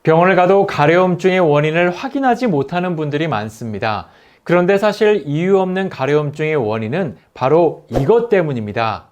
병원을 가도 가려움증의 원인을 확인하지 못하는 분들이 많습니다. 그런데 사실 이유 없는 가려움증의 원인은 바로 이것 때문입니다.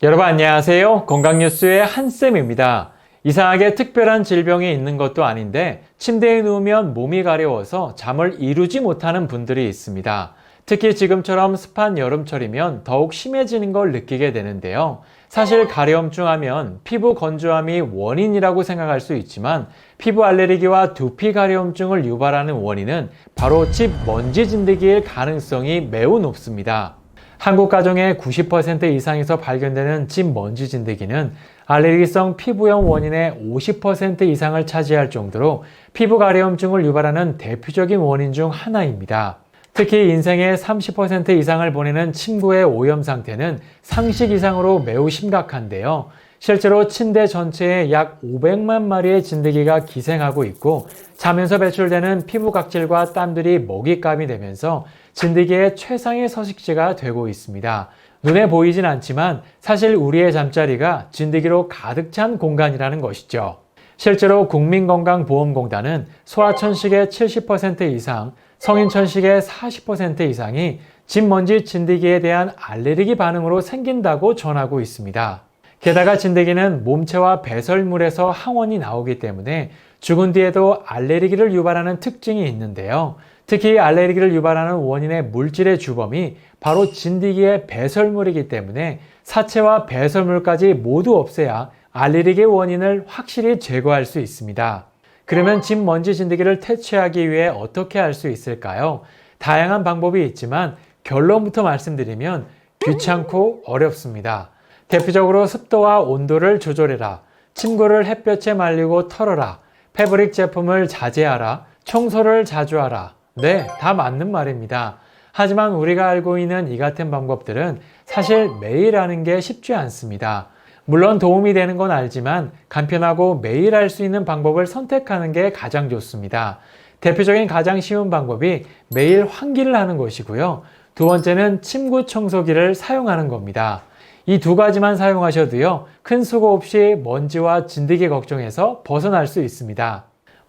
여러분 안녕하세요. 건강뉴스의 한쌤입니다. 이상하게 특별한 질병이 있는 것도 아닌데 침대에 누우면 몸이 가려워서 잠을 이루지 못하는 분들이 있습니다. 특히 지금처럼 습한 여름철이면 더욱 심해지는 걸 느끼게 되는데요. 사실 가려움증 하면 피부 건조함이 원인이라고 생각할 수 있지만 피부 알레르기와 두피 가려움증을 유발하는 원인은 바로 집 먼지 진드기일 가능성이 매우 높습니다. 한국 가정의 90% 이상에서 발견되는 집 먼지 진드기는 알레르기성 피부염 원인의 50% 이상을 차지할 정도로 피부 가려움증을 유발하는 대표적인 원인 중 하나입니다. 특히 인생의 30% 이상을 보내는 침구의 오염 상태는 상식 이상으로 매우 심각한데요. 실제로 침대 전체에 약 500만 마리의 진드기가 기생하고 있고 자면서 배출되는 피부 각질과 땀들이 먹잇감이 되면서 진드기의 최상의 서식지가 되고 있습니다. 눈에 보이진 않지만 사실 우리의 잠자리가 진드기로 가득 찬 공간이라는 것이죠. 실제로 국민건강보험공단은 소아천식의 70% 이상, 성인천식의 40% 이상이 집먼지 진드기에 대한 알레르기 반응으로 생긴다고 전하고 있습니다. 게다가 진드기는 몸체와 배설물에서 항원이 나오기 때문에 죽은 뒤에도 알레르기를 유발하는 특징이 있는데요. 특히 알레르기를 유발하는 원인의 물질의 주범이 바로 진드기의 배설물이기 때문에 사체와 배설물까지 모두 없애야 알레르기의 원인을 확실히 제거할 수 있습니다. 그러면 집 먼지 진드기를 퇴치하기 위해 어떻게 할 수 있을까요? 다양한 방법이 있지만 결론부터 말씀드리면 귀찮고 어렵습니다. 대표적으로 습도와 온도를 조절해라, 침구를 햇볕에 말리고 털어라, 패브릭 제품을 자제하라, 청소를 자주 하라. 네, 다 맞는 말입니다. 하지만 우리가 알고 있는 이 같은 방법들은 사실 매일 하는 게 쉽지 않습니다. 물론 도움이 되는 건 알지만 간편하고 매일 할 수 있는 방법을 선택하는 게 가장 좋습니다. 대표적인 가장 쉬운 방법이 매일 환기를 하는 것이고요. 두 번째는 침구 청소기를 사용하는 겁니다. 이 두 가지만 사용하셔도요, 큰 수고 없이 먼지와 진드기 걱정에서 벗어날 수 있습니다.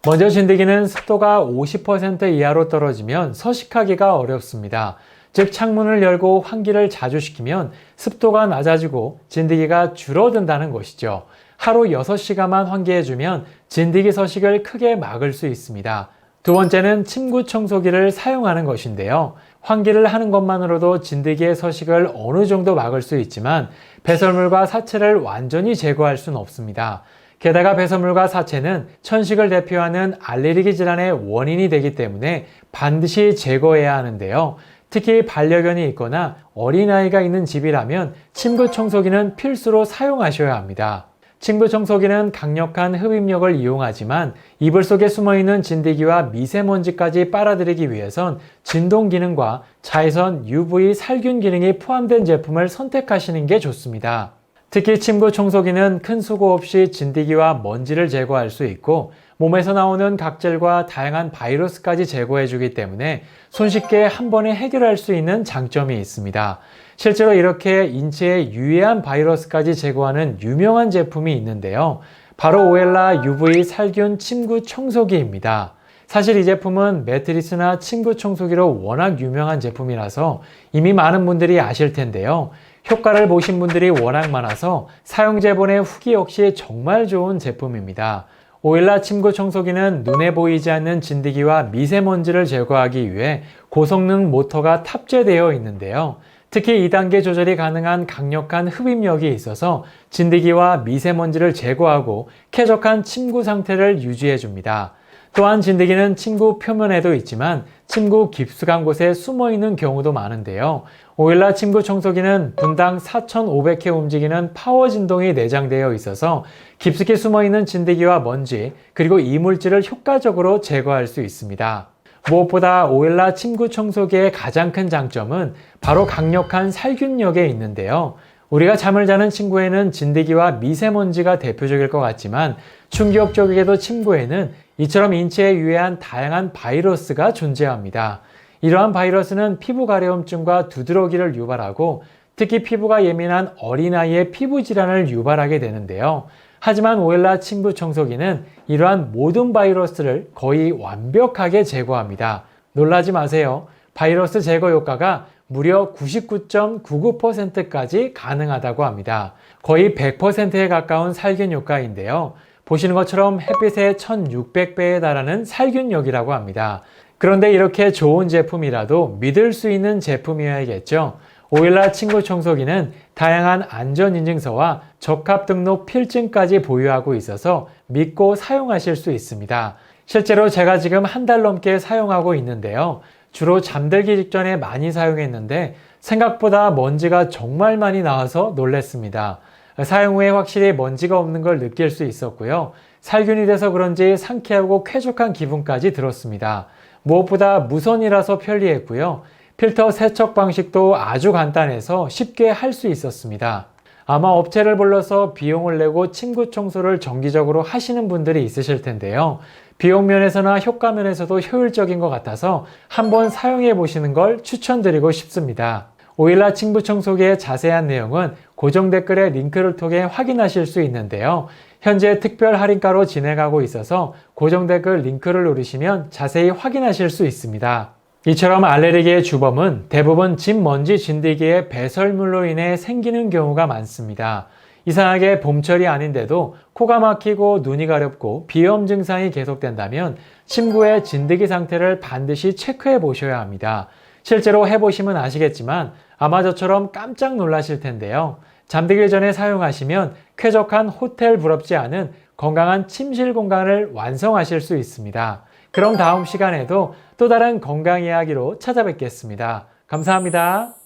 먼저 진드기는 습도가 50% 이하로 떨어지면 서식하기가 어렵습니다. 즉 창문을 열고 환기를 자주 시키면 습도가 낮아지고 진드기가 줄어든다는 것이죠. 하루 6시간만 환기해주면 진드기 서식을 크게 막을 수 있습니다. 두 번째는 침구 청소기를 사용하는 것인데요. 환기를 하는 것만으로도 진드기의 서식을 어느 정도 막을 수 있지만 배설물과 사체를 완전히 제거할 수는 없습니다. 게다가 배설물과 사체는 천식을 대표하는 알레르기 질환의 원인이 되기 때문에 반드시 제거해야 하는데요. 특히 반려견이 있거나 어린아이가 있는 집이라면 침구 청소기는 필수로 사용하셔야 합니다. 침구 청소기는 강력한 흡입력을 이용하지만 이불 속에 숨어있는 진드기와 미세먼지까지 빨아들이기 위해선 진동 기능과 자외선 UV 살균 기능이 포함된 제품을 선택하시는 게 좋습니다. 특히 침구 청소기는 큰 수고 없이 진드기와 먼지를 제거할 수 있고 몸에서 나오는 각질과 다양한 바이러스까지 제거해주기 때문에 손쉽게 한 번에 해결할 수 있는 장점이 있습니다. 실제로 이렇게 인체에 유해한 바이러스까지 제거하는 유명한 제품이 있는데요. 바로 오엘라 UV 살균 침구 청소기입니다. 사실 이 제품은 매트리스나 침구 청소기로 워낙 유명한 제품이라서 이미 많은 분들이 아실 텐데요. 효과를 보신 분들이 워낙 많아서 사용자분의 후기 역시 정말 좋은 제품입니다. 오일라 침구 청소기는 눈에 보이지 않는 진드기와 미세먼지를 제거하기 위해 고성능 모터가 탑재되어 있는데요. 특히 2단계 조절이 가능한 강력한 흡입력이 있어서 진드기와 미세먼지를 제거하고 쾌적한 침구 상태를 유지해 줍니다. 또한 진드기는 침구 표면에도 있지만 침구 깊숙한 곳에 숨어 있는 경우도 많은데요. 오일라 침구 청소기는 분당 4,500회 움직이는 파워 진동이 내장되어 있어서 깊숙이 숨어 있는 진드기와 먼지 그리고 이물질을 효과적으로 제거할 수 있습니다. 무엇보다 오일라 침구 청소기의 가장 큰 장점은 바로 강력한 살균력에 있는데요. 우리가 잠을 자는 침구에는 진드기와 미세먼지가 대표적일 것 같지만 충격적이게도 침구에는 이처럼 인체에 유해한 다양한 바이러스가 존재합니다. 이러한 바이러스는 피부 가려움증과 두드러기를 유발하고 특히 피부가 예민한 어린아이의 피부 질환을 유발하게 되는데요. 하지만 오일라 침구 청소기는 이러한 모든 바이러스를 거의 완벽하게 제거합니다. 놀라지 마세요. 바이러스 제거 효과가 무려 99.99%까지 가능하다고 합니다. 거의 100%에 가까운 살균 효과인데요. 보시는 것처럼 햇빛의 1600배에 달하는 살균력이라고 합니다. 그런데 이렇게 좋은 제품이라도 믿을 수 있는 제품이어야겠죠. 오일라 침구 청소기는 다양한 안전인증서와 적합 등록 필증까지 보유하고 있어서 믿고 사용하실 수 있습니다. 실제로 제가 지금 한 달 넘게 사용하고 있는데요. 주로 잠들기 직전에 많이 사용했는데 생각보다 먼지가 정말 많이 나와서 놀랐습니다. 사용 후에 확실히 먼지가 없는 걸 느낄 수 있었고요. 살균이 돼서 그런지 상쾌하고 쾌적한 기분까지 들었습니다. 무엇보다 무선이라서 편리했고요. 필터 세척 방식도 아주 간단해서 쉽게 할 수 있었습니다. 아마 업체를 불러서 비용을 내고 침구 청소를 정기적으로 하시는 분들이 있으실 텐데요. 비용 면에서나 효과 면에서도 효율적인 것 같아서 한번 사용해 보시는 걸 추천드리고 싶습니다. 오일라 침구 청소기의 자세한 내용은 고정 댓글의 링크를 통해 확인하실 수 있는데요. 현재 특별 할인가로 진행하고 있어서 고정 댓글 링크를 누르시면 자세히 확인하실 수 있습니다. 이처럼 알레르기의 주범은 대부분 집 먼지 진드기의 배설물로 인해 생기는 경우가 많습니다. 이상하게 봄철이 아닌데도 코가 막히고 눈이 가렵고 비염 증상이 계속된다면 침구의 진드기 상태를 반드시 체크해 보셔야 합니다. 실제로 해보시면 아시겠지만 아마 저처럼 깜짝 놀라실 텐데요. 잠들기 전에 사용하시면 쾌적한 호텔 부럽지 않은 건강한 침실 공간을 완성하실 수 있습니다. 그럼 다음 시간에도 또 다른 건강 이야기로 찾아뵙겠습니다. 감사합니다.